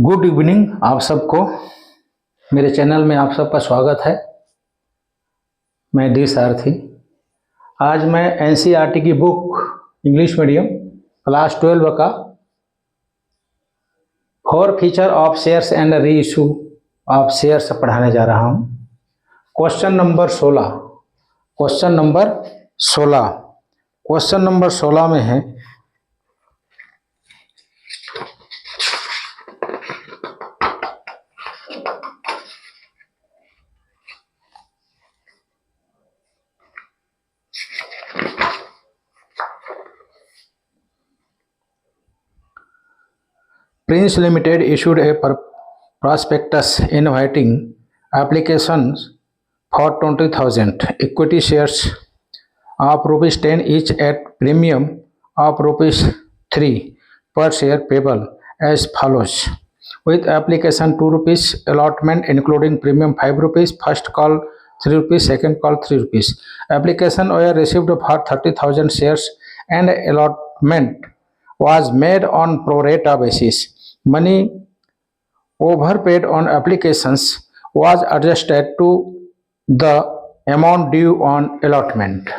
Good evening आप सबको। मेरे चैनल में आप सबका स्वागत है। मैं डी सारथी। आज मैं एनसीईआरटी की बुक इंग्लिश मीडियम क्लास 12 का four feature of shares and re issue of shares पढ़ाने जा रहा हूँ। क्वेश्चन नंबर 16 में है Prince Limited issued a prospectus inviting applications for 20,000 equity shares of rupees 10 each at premium of rupees 3 per share payable as follows. With application 2 rupees, allotment including premium 5 rupees, first call 3 rupees, second call 3 rupees. Application were received for 30,000 shares and allotment was made on pro rata basis. Money overpaid on applications was adjusted to the amount due on allotment.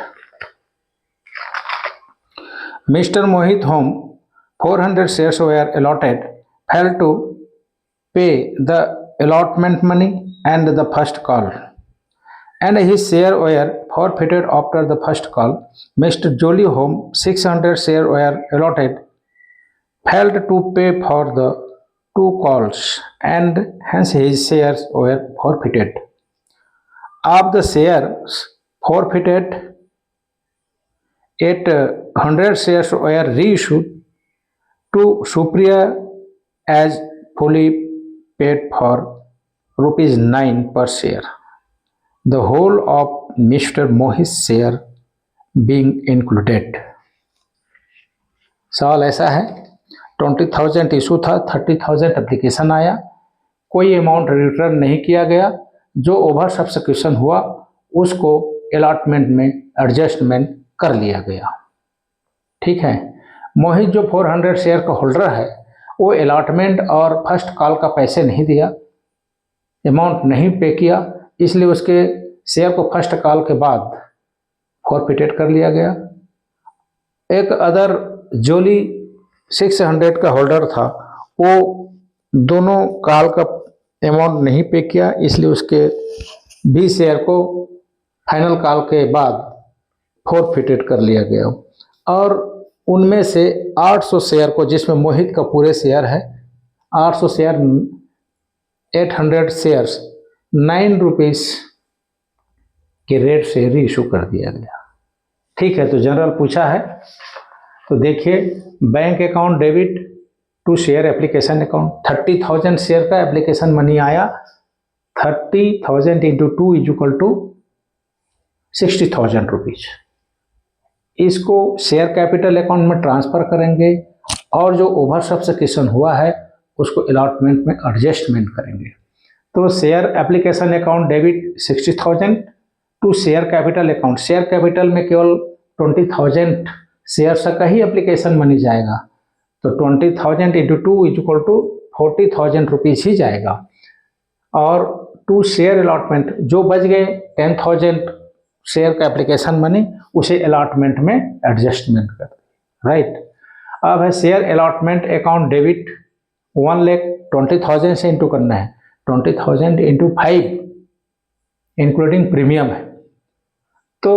Mr. Mohit whom 400 shares were allotted failed to pay the allotment money and the first call, and his share were forfeited after the first call. Mr. Jolie whom 600 shares were allotted failed to pay for the 2 calls and hence his shares were forfeited. Of the shares forfeited, 800 shares were reissued to Supriya as fully paid for rupees 9 per share, the whole of Mr. Mohit's share being included. सवाल ऐसा है, 20,000 issue था, 30,000 application आया, कोई amount return नहीं किया गया, जो ओवर सब्सक्रिप्शन हुआ उसको अलॉटमेंट में एडजस्टमेंट कर लिया गया। ठीक है, मोहित जो 400 शेयर का होल्डर है वो अलॉटमेंट और फर्स्ट कॉल का पैसे नहीं दिया, अमाउंट नहीं पे किया, इसलिए उसके शेयर को फर्स्ट कॉल के बाद फॉरफिटेड कर लिया गया। एक अदर जोली 600 का होल्डर था, वो दोनों कॉल का अमाउंट नहीं पे किया, इसलिए उसके भी शेयर को फाइनल कॉल के बाद फॉरफिटेड कर लिया गया। और उनमें से 800 शेयर को, जिसमें मोहित का पूरे शेयर है, 800 शेयर 800 शेयर्स 9 रुपीस के रेट से री इशू कर दिया गया। ठीक है, तो जनरल पूछा है, तो देखिए, bank account debit to share application account, 30,000 share का एप्लीकेशन मनी आया, 30,000 into 2 is equal to 60,000 rupees. इसको शेयर कैपिटल अकाउंट में ट्रांसफर करेंगे और जो ओवर सब्सक्रिप्शन हुआ है उसको अलॉटमेंट में एडजस्टमेंट करेंगे। तो share application account debit 60,000 to share capital account, share capital में केवल 20,000 शेयर्स का ही एप्लीकेशन मनी जाएगा, तो 20,000 into 2 is equal to 40,000 rupees ही जाएगा। और टू शेयर अलॉटमेंट जो बच गए 10,000 शेयर का एप्लीकेशन मनी, उसे अलॉटमेंट में एडजस्टमेंट कर, राइट। अब है share allotment account debit 1 lakh 20,000 से इंटू करना है, 20,000 इंटू 5 इंक्लूडिंग प्रीमियम है, तो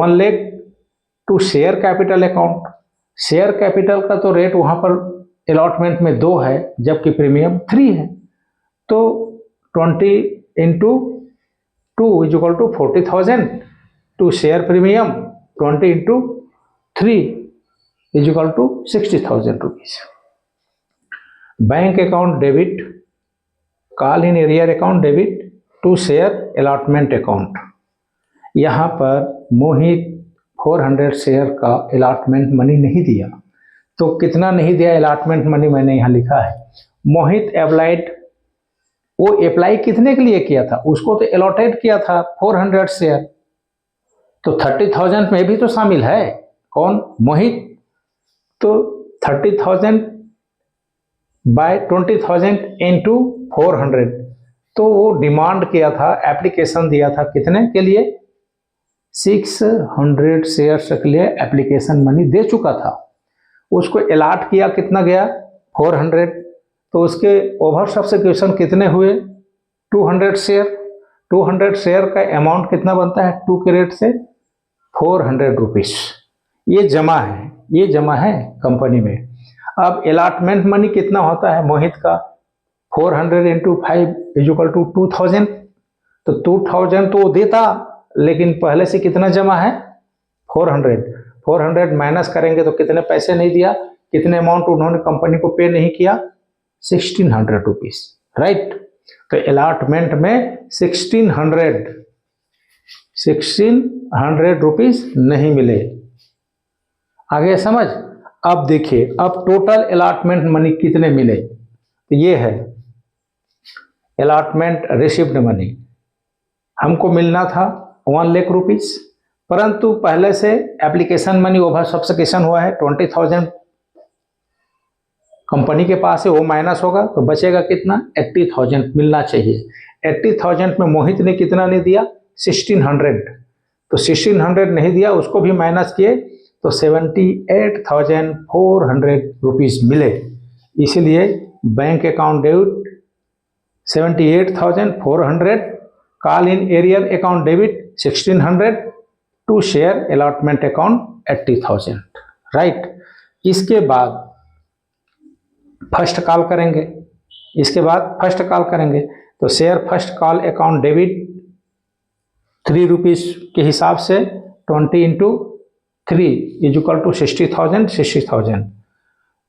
1 lakh to share capital account. Share capital का तो रेट वहाँ पर अलॉटमेंट में 2 है, जबकि प्रीमियम 3 है, तो 20 into 2 is equal to 40,000 to share premium 20 into 3 is equal to 60,000 rupees. Bank account debit, call in arrear account debit to share allotment account. यहाँ पर मोहित 400 शेयर का अलॉटमेंट मनी नहीं दिया, तो कितना नहीं दिया अलॉटमेंट मनी, मैंने यहाँ लिखा है। मोहित अप्लाइड, वो अप्लाई कितने के लिए किया था, उसको तो अलॉटेड किया था 400 शेयर, तो 30,000 में भी तो शामिल है, कौन, मोहित। तो 30,000 बाय 20,000 इंटू 400। तो वो डिमांड किया था, एप्लीकेशन दिया था कितने के लिए? 600 शेयर्स के लिए एप्लीकेशन मनी दे चुका था। उसको अलॉट किया, कितना गया? 400। तो उसके ओवर सब्सिक्यूशन कितने हुए? 200 शेयर। 200 शेयर का अमाउंट कितना बनता है 2 के रेट से? 400 रुपीज। ये जमा है कंपनी में। अब अलॉटमेंट मनी कितना होता है मोहित का? 400 इंटू 5 इक्वल टू 2000। तो 2000 तो वो देता, लेकिन पहले से कितना जमा है? 400। 400 माइनस करेंगे तो कितने पैसे नहीं दिया, कितने अमाउंट उन्होंने कंपनी को पे नहीं किया? 1600 रुपीज, राइट। तो अलॉटमेंट में 1600 रुपीज नहीं मिले। आगे समझ। अब देखिए, अब टोटल अलॉटमेंट मनी कितने मिले? तो ये है अलॉटमेंट रिसीव्ड मनी। हमको मिलना था 1 लाख रुपीज, परंतु पहले से एप्लीकेशन मनी ओवर सब्सिक्यूशन हुआ है 20,000 कंपनी के पास है, वो माइनस होगा तो बचेगा कितना? 80,000 मिलना चाहिए। 80,000 में मोहित ने कितना नहीं दिया? 1600। तो 1600 नहीं दिया, उसको भी माइनस किए तो 78,400 रुपीज मिले। इसीलिए bank account debit 78,400, call in arrear account debit 1600, to share allotment account 80,000, right. इसके बाद फर्स्ट कॉल करेंगे। तो share first call account debit 3 rupees के हिसाब से 20 इंटू 3 इक्वल टू 60,000।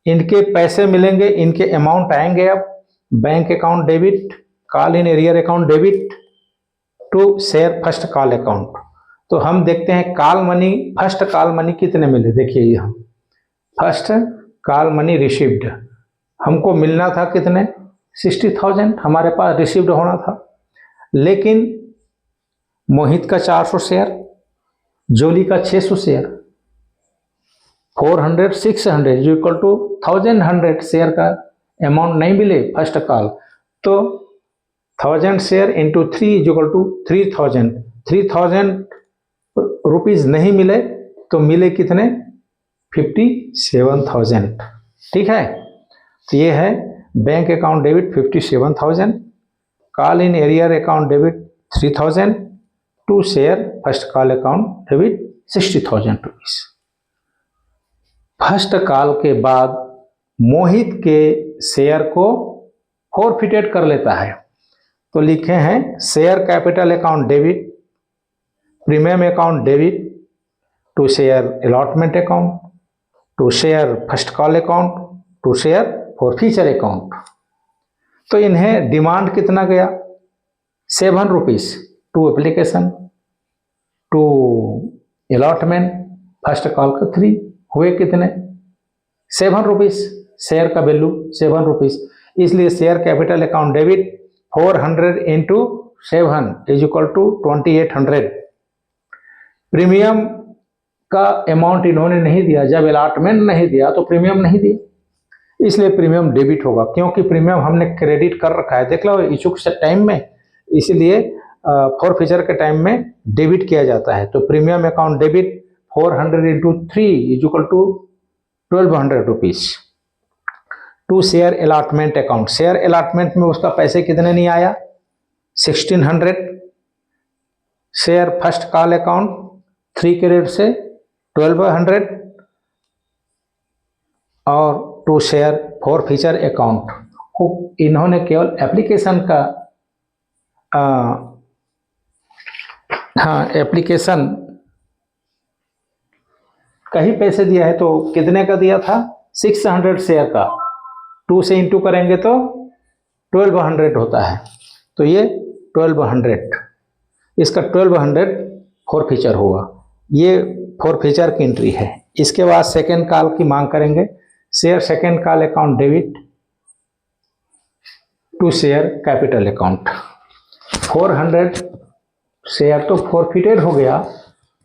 इनके पैसे मिलेंगे, इनके अमाउंट आएंगे। अब bank account debit, call in arrear account debit to share first call account. तो हम देखते हैं call money, first call money कितने मिले। देखिए यहाँ फर्स्ट कॉल मनी रिसीव्ड हमको मिलना था कितने? 60,000 हमारे पास रिसीव्ड होना था। लेकिन मोहित का 400 शेयर, जोली का 600 शेयर, 400 600 इक्वल टू 1100 शेयर का अमाउंट नहीं मिले फर्स्ट कॉल। तो 1000 share into 3 equal to 3000 rupees नहीं मिले, तो मिले कितने? 57,000, ठीक है। तो ये है bank account debit 57,000, call in arrear account debit 3000, to share first call account debit 60,000 rupees. First call के बाद मोहित के शेयर को फॉरफिटेड कर लेता है। तो लिखे हैं share capital account debit, premium account debit, to share allotment account, to share first call account, to share forfeiture account. तो इन्हें डिमांड कितना गया? 7 rupees to application, to allotment, first call का 3 हुए कितने? 7 रुपीज। शेयर का वैल्यू 7 रुपीज, इसलिए share capital account debit 400 into 7 is equal to 2800। Premium का अमाउंट इन्होंने नहीं दिया, जब अलॉटमेंट नहीं दिया तो प्रीमियम नहीं दिया, इसलिए प्रीमियम डेबिट होगा। क्योंकि प्रीमियम हमने क्रेडिट कर रखा है, देख लो इच्छुक से टाइम में, इसलिए फॉरफीचर के टाइम में डेबिट किया जाता है। तो premium account debit 400 into 3 is equal to 1200 rupees. To share allotment account, share allotment में उसका पैसे कितने नहीं आया? 1600। शेयर फर्स्ट कॉल अकाउंट 3 के रेट से 1200, और टू शेयर फॉरफीचर अकाउंट को इन्होंने केवल एप्लीकेशन का एप्लीकेशन का ही पैसे दिया है। तो कितने का दिया था? 600 शेयर का, 2 से इंटू करेंगे तो 1200 होता है। तो ये 1200, इसका 1200 फॉरफीचर हुआ। ये फॉरफीचर की एंट्री है। इसके बाद सेकेंड कॉल की मांग करेंगे। Share second call account debit to share capital account. 400 share तो फॉरफिटेड हो गया,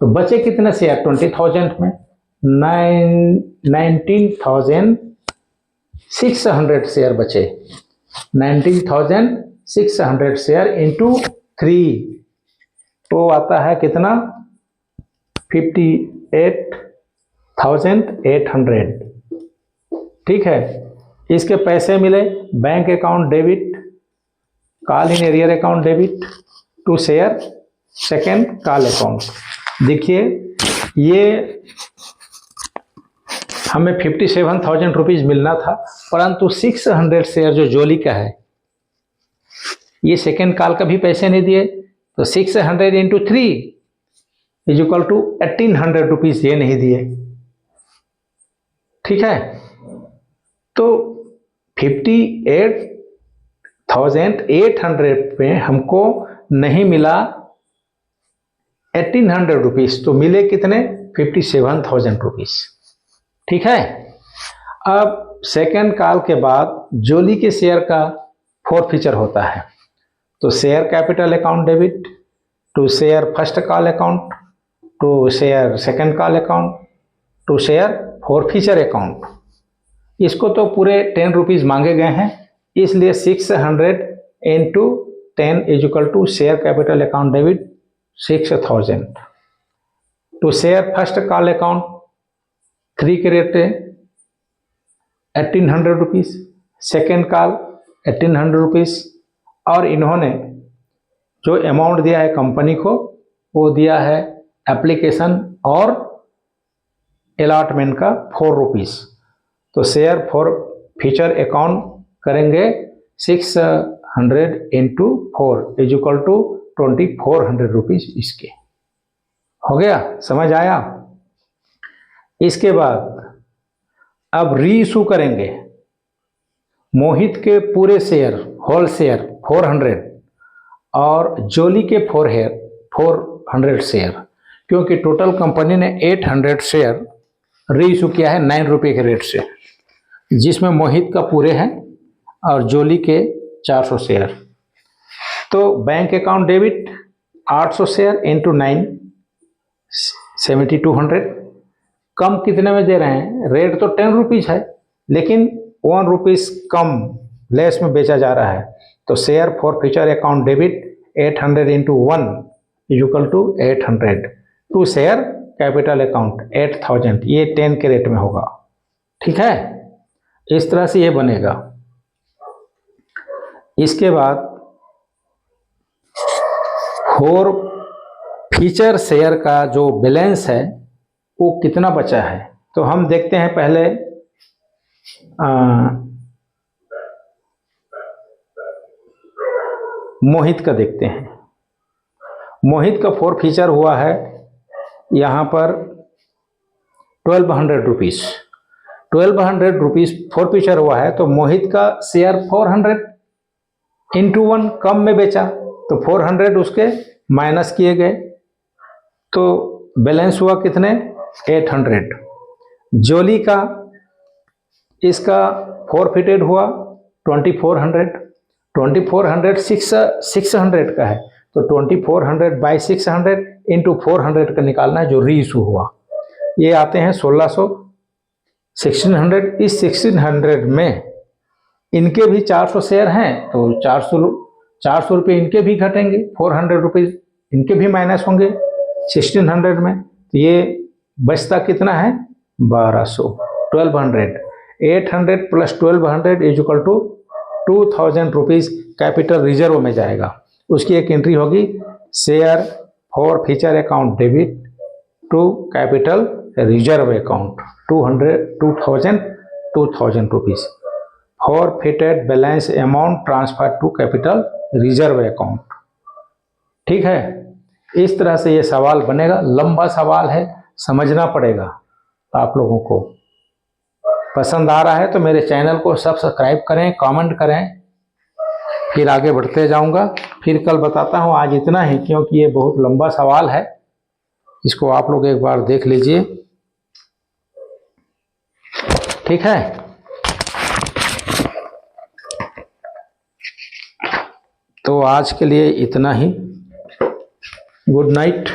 तो बचे कितने शेयर? 20,000 में 19,000 600 शेयर बचे। 19,600 शेयर इंटू 3 तो आता है कितना? 58,800। ठीक है, इसके पैसे मिले। Bank account debit, call in arrear account debit to share second call account. देखिए ये हमें 57,000 रुपीज़ मिलना था, परंतु 600 शेयर जो जोली का है ये सेकेंड कॉल का भी पैसे नहीं दिए, तो 600 into 3 is equal to 1800 rupees ये नहीं दिए। ठीक है, तो 58,800 में हमको नहीं मिला 1800 रुपीज़, तो मिले कितने? 57,000 रुपीज़। ठीक है, अब सेकेंड कॉल के बाद जोली के शेयर का फॉरफीचर होता है, तो share capital account debit to share first call account to share second call account to share forfeiture account. इसको तो पूरे 10 रुपीज़ मांगे गए हैं, इसलिए 600 into 10 is equal to share capital account debit 6,000 to share first call account 3 के rate है 1800 rupees, second call 1800 rupees, और इन्होंने जो अमाउंट दिया है कंपनी को वो दिया है एप्लीकेशन और अलॉटमेंट का 4 रुपीज़। तो शेयर फॉर फीचर अकाउंट करेंगे 600 into 4 is equal to 2400 rupees. इसके हो गया, समझ आया? इसके बाद अब री इशू करेंगे मोहित के पूरे शेयर होल शेयर 400 और जोली के 400 शेयर, क्योंकि टोटल कंपनी ने 800 शेयर री इशू किया है 9 रुपये के रेट से, जिसमें मोहित का पूरे हैं और जोली के 400 शेयर। तो bank account debit 800 share into 9 7200। कम कितने में दे रहे हैं? रेट तो 10 रुपीज़ है, लेकिन 1 रुपीज़ कम लेस में बेचा जा रहा है, तो share forfeiture account debit 800 into 1 is equal to 800 to share capital account 8000, ये 10 के रेट में होगा। ठीक है, इस तरह से ये बनेगा। इसके बाद फॉर फीचर शेयर का जो बैलेंस है वो कितना बचा है, तो हम देखते हैं पहले मोहित का देखते हैं। मोहित का फॉर फीचर हुआ है यहाँ पर 1200 रुपीज़। 1200 रुपीज़ फॉर फीचर हुआ है, तो मोहित का शेयर 400 इंटू 1 कम में बेचा, तो 400 उसके माइनस किए गए, तो बैलेंस हुआ कितने? 800। जोली का इसका फॉरफिटेड हुआ 2400। 2400 600 का है, तो 2400 बाई 600 इंटू 400 का निकालना है जो री इशू हुआ। ये आते हैं 1600। 1600, इस 1600 में इनके भी 400 शेयर हैं, तो 400 रुपये इनके भी घटेंगे, 400 रुपीज़ इनके भी माइनस होंगे 1600 में, तो ये बचता कितना है? 1200। 1200 800 plus 1200 is equal to 2000 rupees capital reserve में जाएगा। उसकी एक एंट्री होगी share forfeiture account debit to capital reserve account 2000 rupees forfeited balance amount transfer to capital reserve account. ठीक है, इस तरह से ये सवाल बनेगा। लंबा सवाल है, समझना पड़ेगा। आप लोगों को पसंद आ रहा है तो मेरे चैनल को सब्सक्राइब करें, कमेंट करें, फिर आगे बढ़ते जाऊंगा। फिर कल बताता हूं, आज इतना ही, क्योंकि ये बहुत लंबा सवाल है। इसको आप लोग एक बार देख लीजिए। ठीक है, तो आज के लिए इतना ही। Good night.